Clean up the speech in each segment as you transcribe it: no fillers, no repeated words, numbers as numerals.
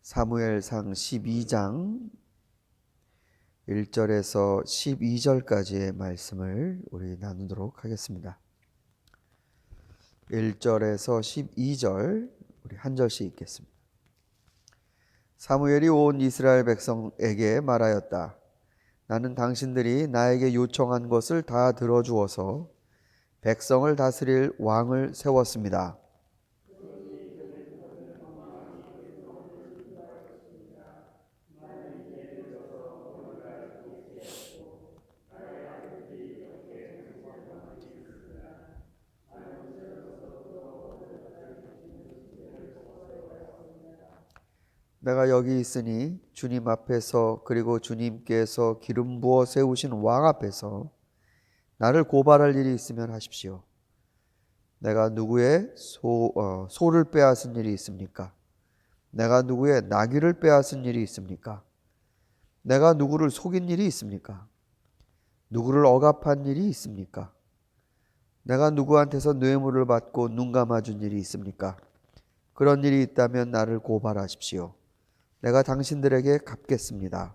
사무엘상 12장 1절에서 12절까지의 말씀을 우리 나누도록 하겠습니다. 1절에서 12절 우리 한 절씩 읽겠습니다. 사무엘이 온 이스라엘 백성에게 말하였다. 나는 당신들이 나에게 요청한 것을 다 들어주어서 백성을 다스릴 왕을 세웠습니다. 내가 여기 있으니 주님 앞에서 그리고 주님께서 기름 부어 세우신 왕 앞에서 나를 고발할 일이 있으면 하십시오. 내가 누구의 소를 빼앗은 일이 있습니까? 내가 누구의 나귀를 빼앗은 일이 있습니까? 내가 누구를 속인 일이 있습니까? 누구를 억압한 일이 있습니까? 내가 누구한테서 뇌물을 받고 눈 감아준 일이 있습니까? 그런 일이 있다면 나를 고발하십시오. 내가 당신들에게 갚겠습니다.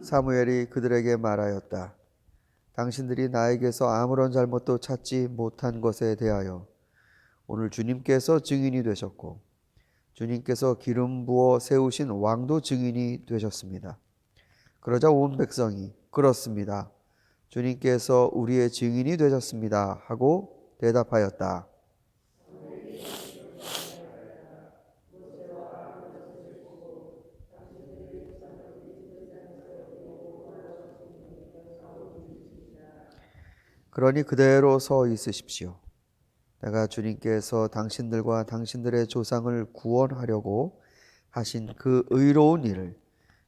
사무엘이 그들에게 말하였다. 당신들이 나에게서 아무런 잘못도 찾지 못한 것에 대하여 오늘 주님께서 증인이 되셨고 주님께서 기름 부어 세우신 왕도 증인이 되셨습니다. 그러자 온 백성이 그렇습니다. 주님께서 우리의 증인이 되셨습니다. 하고 대답하였다. 그러니 그대로 서 있으십시오. 내가 주님께서 당신들과 당신들의 조상을 구원하려고 하신 그 의로운 일을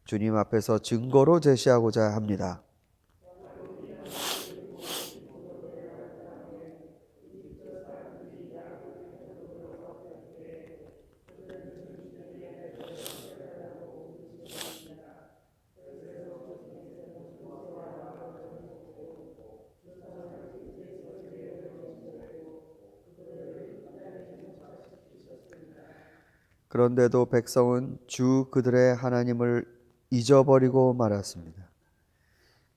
주님 앞에서 증거로 제시하고자 합니다. 그런데도 백성은 주 그들의 하나님을 잊어버리고 말았습니다.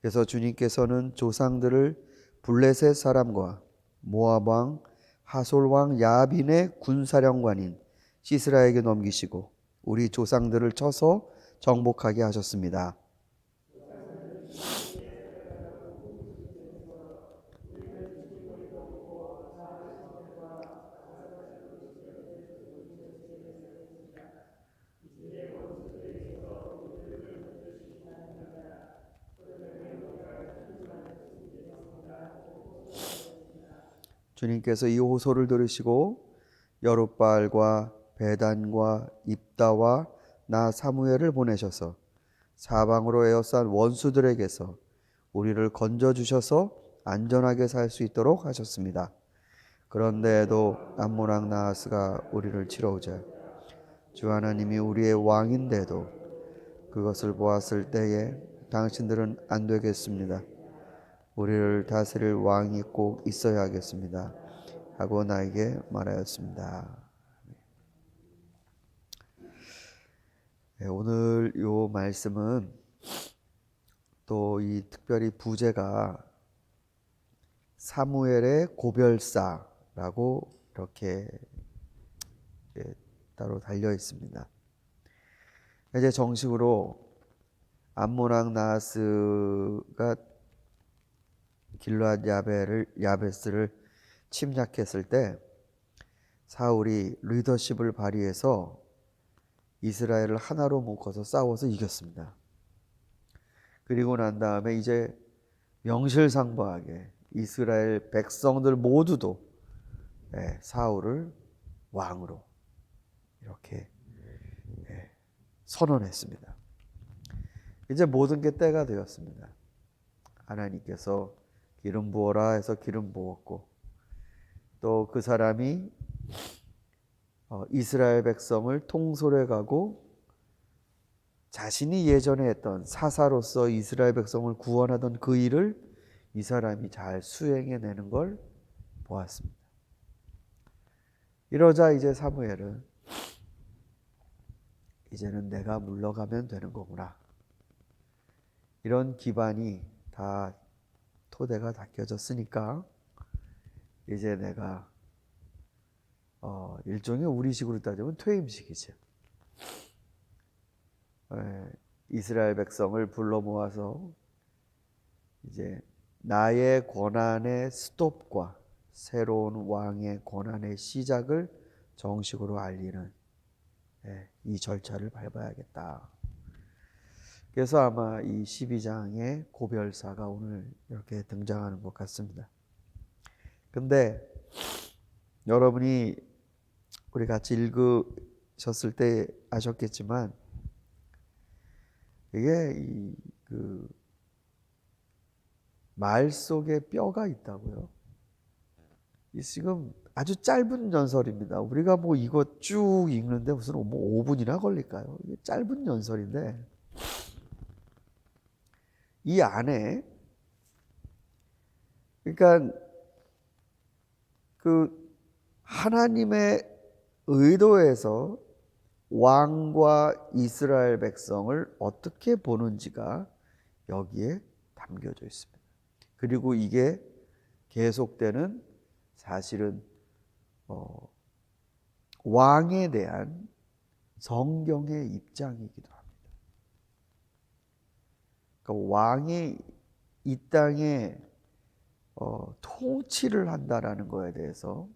그래서 주님께서는 조상들을 블레셋 사람과 모압 왕 하솔 왕 야빈의 군사령관인 시스라에게 넘기시고 우리 조상들을 쳐서 정복하게 하셨습니다. 주님께서 이 호소를 들으시고 여룻바알과 베단과 입다와 나 사무엘을 보내셔서 사방으로 에워싼 원수들에게서 우리를 건져주셔서 안전하게 살 수 있도록 하셨습니다. 그런데도 암몬 왕 나하스가 우리를 치러오자 주 하나님이 우리의 왕인데도 그것을 보았을 때에 당신들은 안 되겠습니다. 우리를 다스릴 왕이 꼭 있어야 하겠습니다. 하고 나에게 말하였습니다. 네, 오늘 요 말씀은 또 이 특별히 부제가 사무엘의 고별사라고 이렇게 따로 달려 있습니다. 이제 정식으로 암몬 왕 나하스가 길르앗 야베스를 침략했을 때 사울이 리더십을 발휘해서 이스라엘을 하나로 묶어서 싸워서 이겼습니다. 그리고 난 다음에 이제 명실상부하게 이스라엘 백성들 모두도 사울을 왕으로 이렇게 선언했습니다. 이제 모든 게 때가 되었습니다. 하나님께서 기름 부어라 해서 기름 부었고 또 그 사람이 이스라엘 백성을 통솔해 가고 자신이 예전에 했던 사사로서 이스라엘 백성을 구원하던 그 일을 이 사람이 잘 수행해내는 걸 보았습니다. 이러자 이제 사무엘은 이제는 내가 물러가면 되는 거구나. 이런 기반이 다 토대가 닦여졌으니까 이제 내가 일종의 우리식으로 따지면 퇴임식이죠. 이스라엘 백성을 불러 모아서 이제 나의 권한의 스톱과 새로운 왕의 권한의 시작을 정식으로 알리는 이 절차를 밟아야겠다. 그래서 아마 이 12장의 고별사가 오늘 이렇게 등장하는 것 같습니다. 근데 여러분이 우리 같이 읽으셨을 때 아셨겠지만 이게 말 속에 뼈가 있다고요. 이 지금 아주 짧은 연설입니다. 우리가 뭐 이거 쭉 읽는데 무슨 5분이나 걸릴까요? 이게 짧은 연설인데 이 안에 그러니까 그 하나님의 의도에서 왕과 이스라엘 백성을 어떻게 보는지가 여기에 담겨져 있습니다. 그리고 이게 계속되는 사실은 왕에 대한 성경의 입장이기도 합니다. 그러니까 왕이 이 땅에 통치를 한다라는 거에 대해서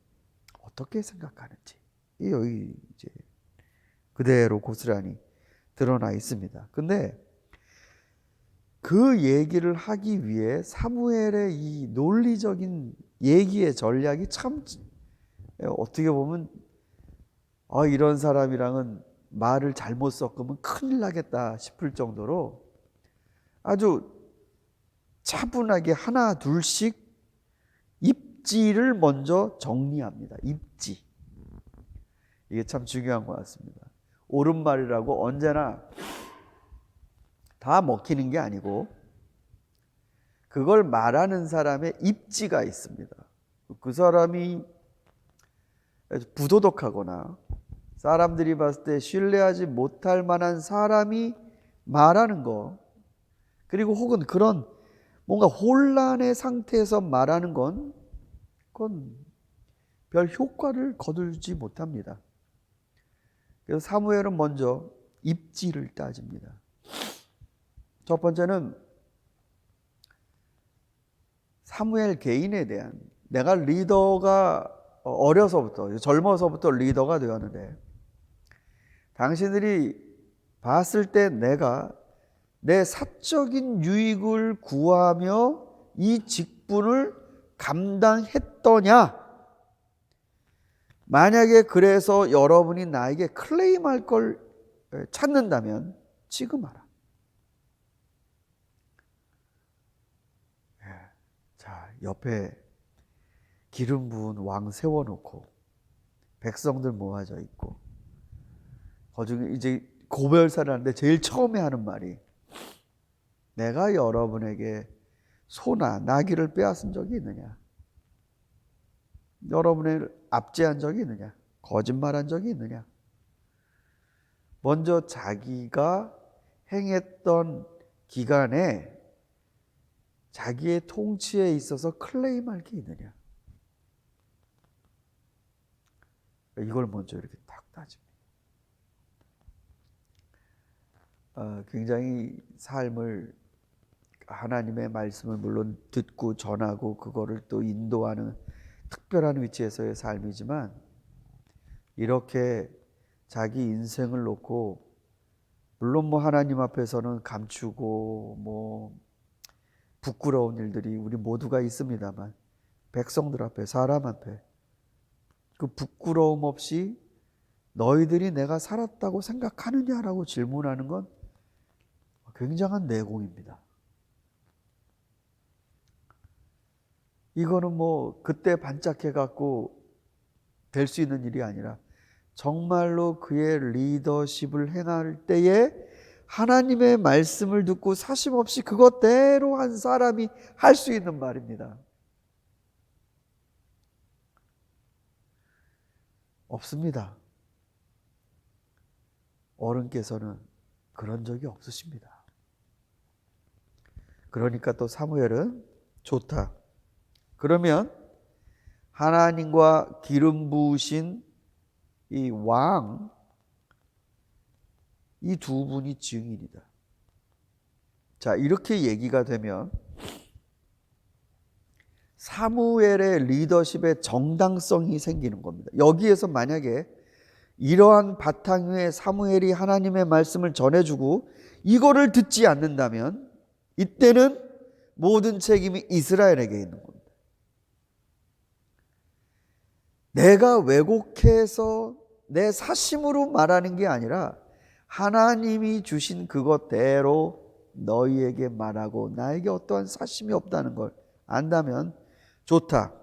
어떻게 생각하는지 여기 이제 그대로 고스란히 드러나 있습니다. 근데 그 얘기를 하기 위해 사무엘의 이 논리적인 얘기의 전략이 참 어떻게 보면 이런 사람이랑은 말을 잘못 섞으면 큰일 나겠다 싶을 정도로 아주 차분하게 하나 둘씩 입지를 먼저 정리합니다. 입지. 이게 참 중요한 것 같습니다. 옳은 말이라고 언제나 다 먹히는 게 아니고 그걸 말하는 사람의 입지가 있습니다. 그 사람이 부도덕하거나 사람들이 봤을 때 신뢰하지 못할 만한 사람이 말하는 거, 그리고 혹은 그런 뭔가 혼란의 상태에서 말하는 건 그건 별 효과를 거두지 못합니다. 그래서 사무엘은 먼저 입지를 따집니다. 첫 번째는 사무엘 개인에 대한, 내가 리더가 어려서부터 젊어서부터 리더가 되었는데 당신들이 봤을 때 내가 내 사적인 유익을 구하며 이 직분을 감당했더냐? 만약에 그래서 여러분이 나에게 클레임할 걸 찾는다면 지금 알아. 자, 옆에 기름 부은 왕 세워놓고 백성들 모아져 있고 거중에 이제 고별사를 하는데 제일 처음에 하는 말이 내가 여러분에게 소나 나귀를 빼앗은 적이 있느냐? 여러분을 압제한 적이 있느냐? 거짓말한 적이 있느냐? 먼저 자기가 행했던 기간에 자기의 통치에 있어서 클레임할 게 있느냐? 이걸 먼저 이렇게 딱 따집니다. 굉장히 삶을, 하나님의 말씀을 물론 듣고 전하고 그거를 또 인도하는 특별한 위치에서의 삶이지만 이렇게 자기 인생을 놓고 물론 뭐 하나님 앞에서는 감추고 뭐 부끄러운 일들이 우리 모두가 있습니다만 백성들 앞에, 사람 앞에 그 부끄러움 없이 너희들이 내가 살았다고 생각하느냐라고 질문하는 건 굉장한 내공입니다. 이거는 뭐 그때 반짝해갖고 될 수 있는 일이 아니라 정말로 그의 리더십을 행할 때에 하나님의 말씀을 듣고 사심 없이 그것대로 한 사람이 할 수 있는 말입니다. 없습니다. 어른께서는 그런 적이 없으십니다. 그러니까 또 사무엘은 좋다. 그러면 하나님과 기름 부으신 이 왕, 이 두 분이 증인이다. 자, 이렇게 얘기가 되면 사무엘의 리더십의 정당성이 생기는 겁니다. 여기에서 만약에 이러한 바탕 위에 사무엘이 하나님의 말씀을 전해주고 이거를 듣지 않는다면 이때는 모든 책임이 이스라엘에게 있는 겁니다. 내가 왜곡해서 내 사심으로 말하는 게 아니라 하나님이 주신 그것대로 너희에게 말하고 나에게 어떠한 사심이 없다는 걸 안다면 좋다.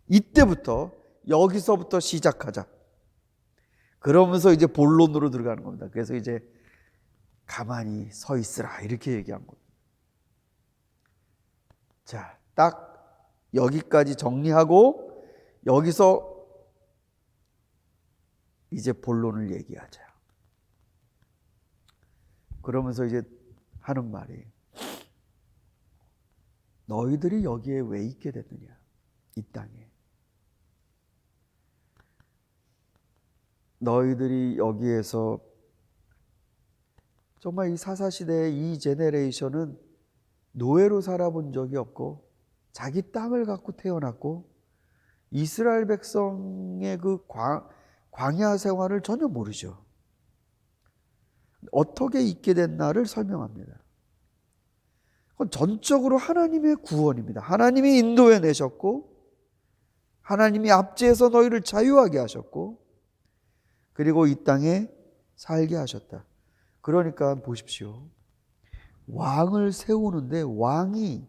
이때부터 여기서부터 시작하자. 그러면서 이제 본론으로 들어가는 겁니다. 그래서 이제 가만히 서 있으라 이렇게 얘기한 겁니다. 자, 딱 여기까지 정리하고 여기서 이제 본론을 얘기하자. 그러면서 이제 하는 말이 너희들이 여기에 왜 있게 됐느냐? 이 땅에. 너희들이 여기에서 정말 이 사사시대의 이 제네레이션은 노예로 살아본 적이 없고 자기 땅을 갖고 태어났고 이스라엘 백성의 그 광야 생활을 전혀 모르죠. 어떻게 있게 됐나를 설명합니다. 그건 전적으로 하나님의 구원입니다. 하나님이 인도해 내셨고 하나님이 압제해서 너희를 자유하게 하셨고 그리고 이 땅에 살게 하셨다. 그러니까 보십시오. 왕을 세우는데 왕이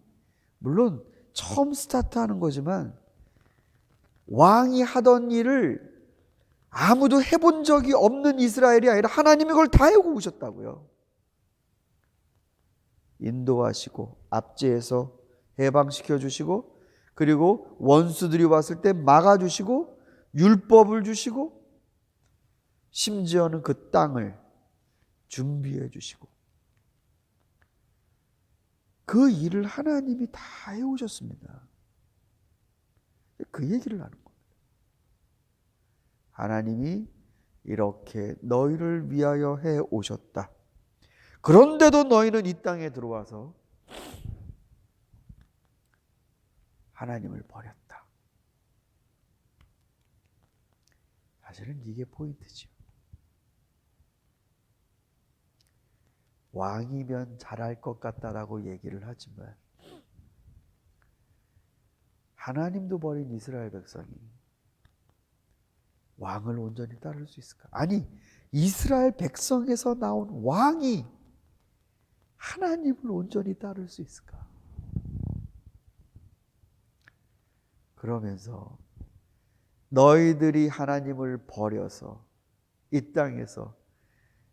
물론 처음 스타트하는 거지만 왕이 하던 일을 아무도 해본 적이 없는 이스라엘이 아니라 하나님이 그걸 다 해오고 오셨다고요. 인도하시고 압제해서 해방시켜 주시고 그리고 원수들이 왔을 때 막아주시고 율법을 주시고 심지어는 그 땅을 준비해 주시고 그 일을 하나님이 다 해오셨습니다. 그 얘기를 하는 겁니다. 하나님이 이렇게 너희를 위하여 해오셨다. 그런데도 너희는 이 땅에 들어와서 하나님을 버렸다. 사실은 이게 포인트죠. 왕이면 잘할 것 같다라고 얘기를 하지만 하나님도 버린 이스라엘 백성이 왕을 온전히 따를 수 있을까? 아니, 이스라엘 백성에서 나온 왕이 하나님을 온전히 따를 수 있을까? 그러면서 너희들이 하나님을 버려서 이 땅에서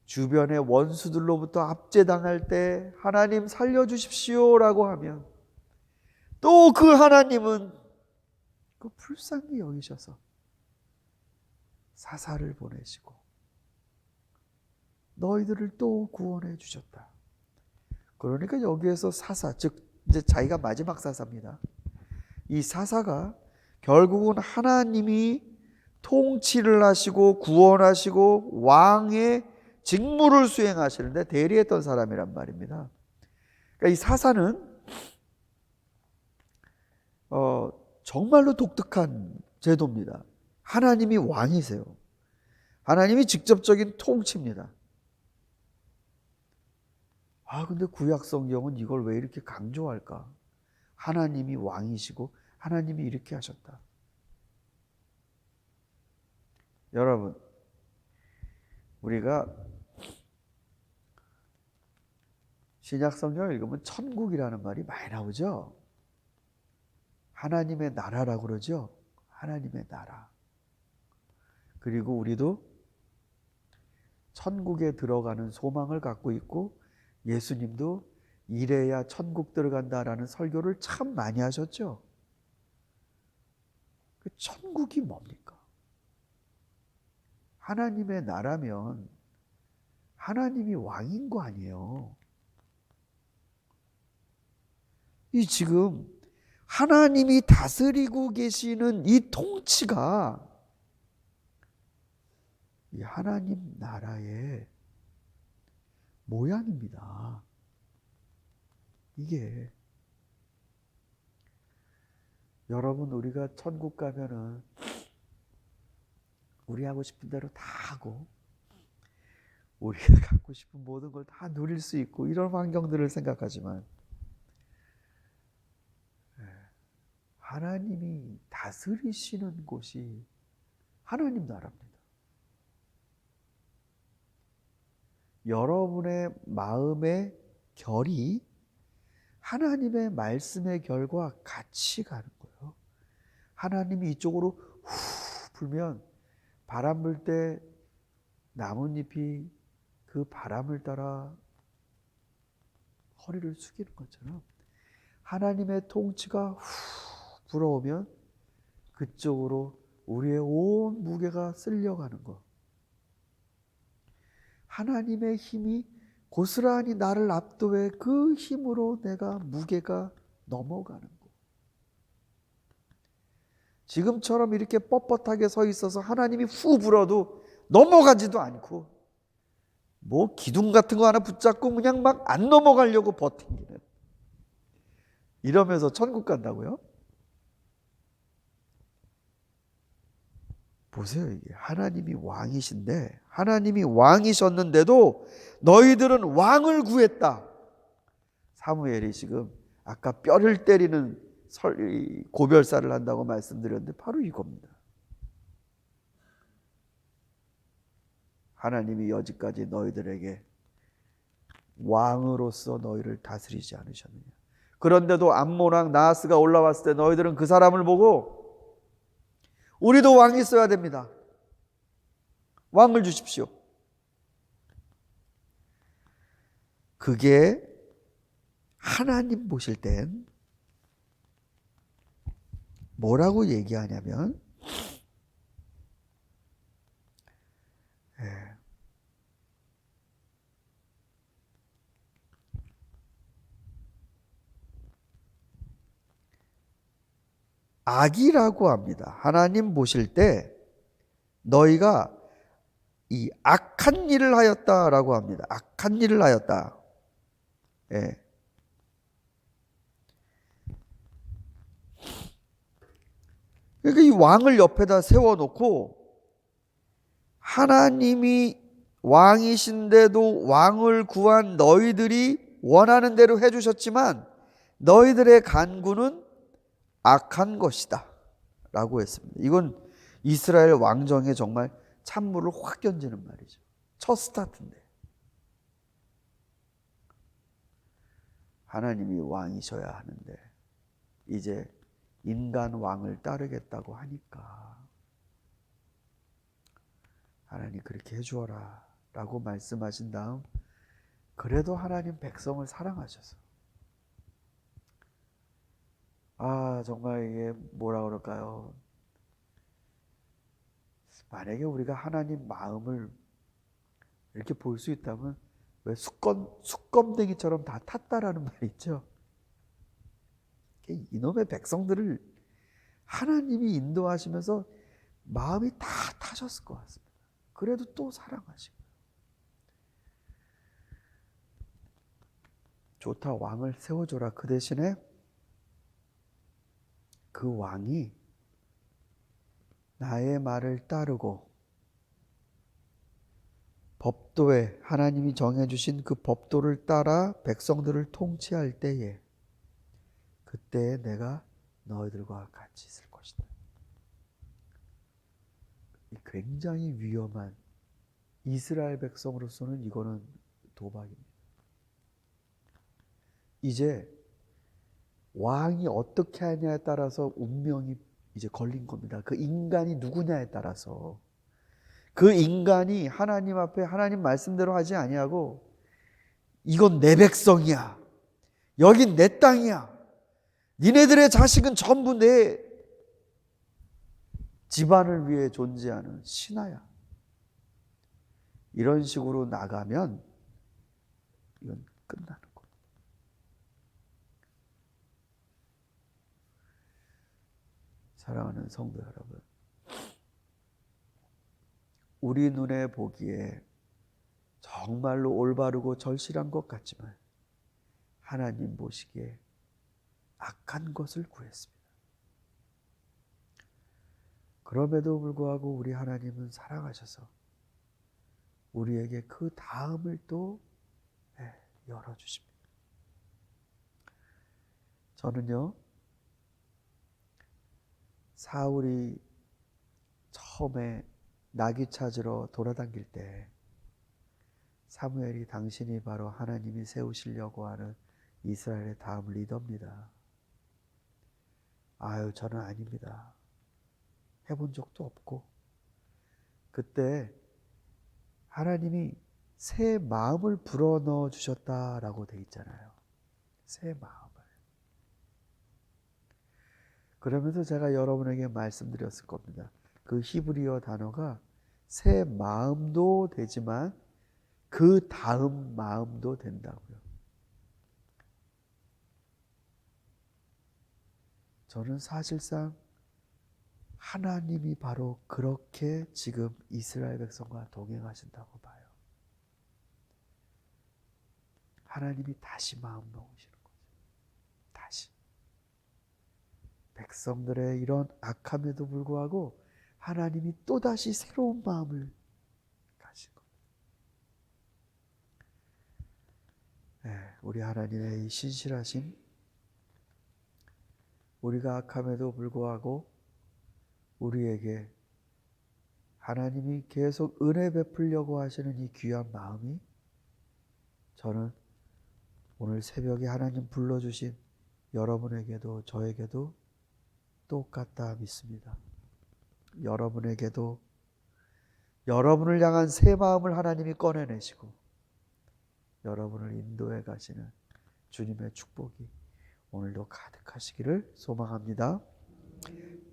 주변의 원수들로부터 압제당할 때 하나님 살려주십시오라고 하면 또 그 하나님은 그 불쌍히 여기셔서 사사를 보내시고 너희들을 또 구원해 주셨다. 그러니까 여기에서 사사, 즉 이제 자기가 마지막 사사입니다. 이 사사가 결국은 하나님이 통치를 하시고 구원하시고 왕의 직무를 수행하시는데 대리했던 사람이란 말입니다. 그러니까 이 사사는 정말로 독특한 제도입니다. 하나님이 왕이세요. 하나님이 직접적인 통치입니다. 근데 구약 성경은 이걸 왜 이렇게 강조할까? 하나님이 왕이시고 하나님이 이렇게 하셨다. 여러분, 우리가 신약 성경을 읽으면 천국이라는 말이 많이 나오죠. 하나님의 나라라고 그러죠. 하나님의 나라. 그리고 우리도 천국에 들어가는 소망을 갖고 있고 예수님도 이래야 천국 들어간다라는 설교를 참 많이 하셨죠. 그 천국이 뭡니까? 하나님의 나라면 하나님이 왕인 거 아니에요. 이 지금 하나님이 다스리고 계시는 이 통치가 이 하나님 나라의 모양입니다. 이게 여러분, 우리가 천국 가면은 우리 하고 싶은 대로 다 하고 우리가 갖고 싶은 모든 걸 다 누릴 수 있고 이런 환경들을 생각하지만 하나님이 다스리시는 곳이 하나님 나라입니다. 여러분의 마음의 결이 하나님의 말씀의 결과 같이 가는 거예요. 하나님이 이쪽으로 후 불면 바람 불 때 나뭇잎이 그 바람을 따라 허리를 숙이는 것처럼 하나님의 통치가 후 불어오면 그쪽으로 우리의 온 무게가 쓸려가는 것. 하나님의 힘이 고스란히 나를 압도해 그 힘으로 내가 무게가 넘어가는 것. 지금처럼 이렇게 뻣뻣하게 서 있어서 하나님이 후 불어도 넘어가지도 않고 뭐 기둥 같은 거 하나 붙잡고 그냥 막 안 넘어가려고 버팅기는, 이러면서 천국 간다고요? 보세요. 이게 하나님이 왕이신데, 하나님이 왕이셨는데도 너희들은 왕을 구했다. 사무엘이 지금 아까 뼈를 때리는 고별사를 한다고 말씀드렸는데 바로 이겁니다. 하나님이 여지까지 너희들에게 왕으로서 너희를 다스리지 않으셨느냐. 그런데도 암몬 왕 나하스가 올라왔을 때 너희들은 그 사람을 보고 우리도 왕이 있어야 됩니다. 왕을 주십시오. 그게 하나님 보실 땐 뭐라고 얘기하냐면 악이라고 합니다. 하나님 보실 때 너희가 이 악한 일을 하였다라고 합니다. 악한 일을 하였다. 예. 그러니까 이 왕을 옆에다 세워놓고 하나님이 왕이신데도 왕을 구한 너희들이 원하는 대로 해주셨지만 너희들의 간구는 악한 것이다 라고 했습니다. 이건 이스라엘 왕정에 정말 찬물을 확 던지는 말이죠. 첫 스타트인데 하나님이 왕이셔야 하는데 이제 인간 왕을 따르겠다고 하니까 하나님 그렇게 해주어라 라고 말씀하신 다음 그래도 하나님 백성을 사랑하셔서 정말 이게 뭐라 그럴까요? 만약에 우리가 하나님 마음을 이렇게 볼 수 있다면 왜 숙검댕이처럼 다 탔다라는 말이 있죠. 이놈의 백성들을 하나님이 인도하시면서 마음이 다 타셨을 것 같습니다. 그래도 또 사랑하시고 좋다 왕을 세워줘라. 그 대신에 그 왕이 나의 말을 따르고 법도에 하나님이 정해주신 그 법도를 따라 백성들을 통치할 때에 그때에 내가 너희들과 같이 있을 것이다. 굉장히 위험한 이스라엘 백성으로서는 이거는 도박입니다. 이제 왕이 어떻게 하냐에 따라서 운명이 이제 걸린 겁니다. 그 인간이 누구냐에 따라서 그 인간이 하나님 앞에 하나님 말씀대로 하지 아니하고 이건 내 백성이야. 여긴 내 땅이야. 니네들의 자식은 전부 내 집안을 위해 존재하는 신하야. 이런 식으로 나가면 이건 끝나는 거예요. 사랑하는 성도 여러분, 우리 눈에 보기에 정말로 올바르고 절실한 것 같지만 하나님 보시기에 악한 것을 구했습니다. 그럼에도 불구하고 우리 하나님은 사랑하셔서 우리에게 그 다음을 또 열어주십니다. 저는요, 사울이 처음에 나귀 찾으러 돌아다닐 때 사무엘이 당신이 바로 하나님이 세우시려고 하는 이스라엘의 다음 리더입니다. 아유, 저는 아닙니다. 해본 적도 없고. 그때 하나님이 새 마음을 불어넣어 주셨다라고 돼 있잖아요. 새 마음을. 그러면서 제가 여러분에게 말씀드렸을 겁니다. 그 히브리어 단어가 새 마음도 되지만 그 다음 마음도 된다고요. 저는 사실상 하나님이 바로 그렇게 지금 이스라엘 백성과 동행하신다고 봐요. 하나님이 다시 마음 먹으시는 거죠. 다시. 백성들의 이런 악함에도 불구하고 하나님이 또다시 새로운 마음을 가신 겁니다. 우리 하나님의 이 신실하심, 우리가 악함에도 불구하고 우리에게 하나님이 계속 은혜 베풀려고 하시는 이 귀한 마음이 저는 오늘 새벽에 하나님 불러주신 여러분에게도 저에게도 똑같다 믿습니다. 여러분에게도 여러분을 향한 새 마음을 하나님이 꺼내내시고 여러분을 인도해 가시는 주님의 축복이 오늘도 가득하시기를 소망합니다.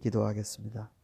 기도하겠습니다.